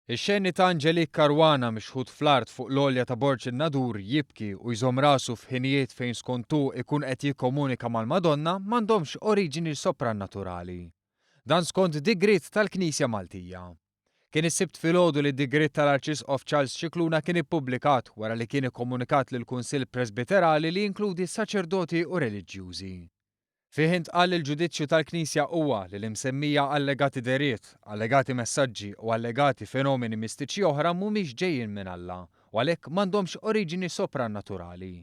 Ix-xenni ta' Angelik Caruana mixħud fl-art fuq l-olja ta' Borġ in-Nadur jibki u jżomm rasu f'ħinijiet fejn skontu ikun qed jikkomunika mal-Madonna m'għandhomx oriġini sopranaturali. Dan skont id-dehriet tal-Knisja Maltija. Kien is-sibt filgħodu li d-dehriet tal-Arcisqof Charles Scicluna kien ippubblikat wara li kien ikkomunikat lill-Kunsill Presbiterali li jinkludi saċerdoti u religjuzi. Fih intqal il-ġudizzju tal-Knisja huwa li l-imsemmija allegati id-dehriet, allegati messaġġi u allegati fenomeni mistiċi oħra mhumiex ġejjin minn Alla u għalhekk m'għandhomx oriġini sopranaturali.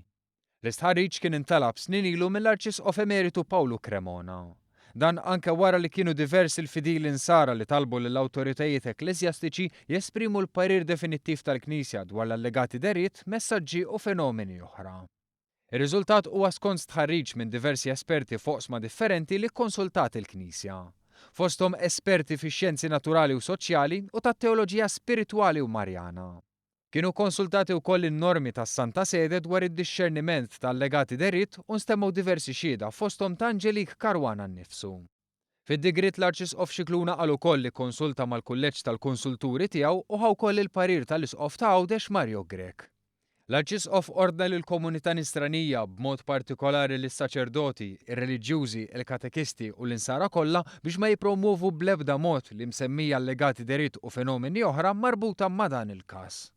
L-istħarriġ kien intalab snin ilu mill-Arċisqof Emeritu Pawlu Cremona. Dan anke wara li kienu diversi l-fidili insara li talbu lill-awtoritajiet ekklesjastiċi jesprimu l-parir definittiv tal-Knisja dwar l-allegati id-dehriet, messaġġi u fenomeni oħra. Ir-riżultat huwa skont stħarriġ minn diversi esperti foqsma differenti li kkonsultat il-Knisja. Fosthom esperti fix-xjenzi naturali u soċjali u tat-teoloġija spiritwali u marjana. Kienu konsultati wkoll in-normi tas-Santa Sede dwar id-dixxerniment tal-allegati id-dehriet u nstemmew diversi xhieda fosthom ta' Angelik Caruana nnifsu. Fid-dehriet l-Arċisqof Scicluna qal ukoll li konsulta mal-kulleġġ tal-konsulturi tiegħu u ħa wkoll il-parir tal-Isqof ta' Għawdex Mario Grek. L-Arċisqof ordna lill-komunità nisranija b'mod partikolari lis-Saċerdoti, ir-religjuzi, il-katekisti u l-insara kollha biex ma jippromuvu bl-ebda mod li msemmija allegati id-dehriet u fenomeni oħra marbuta ma' dan il-każ.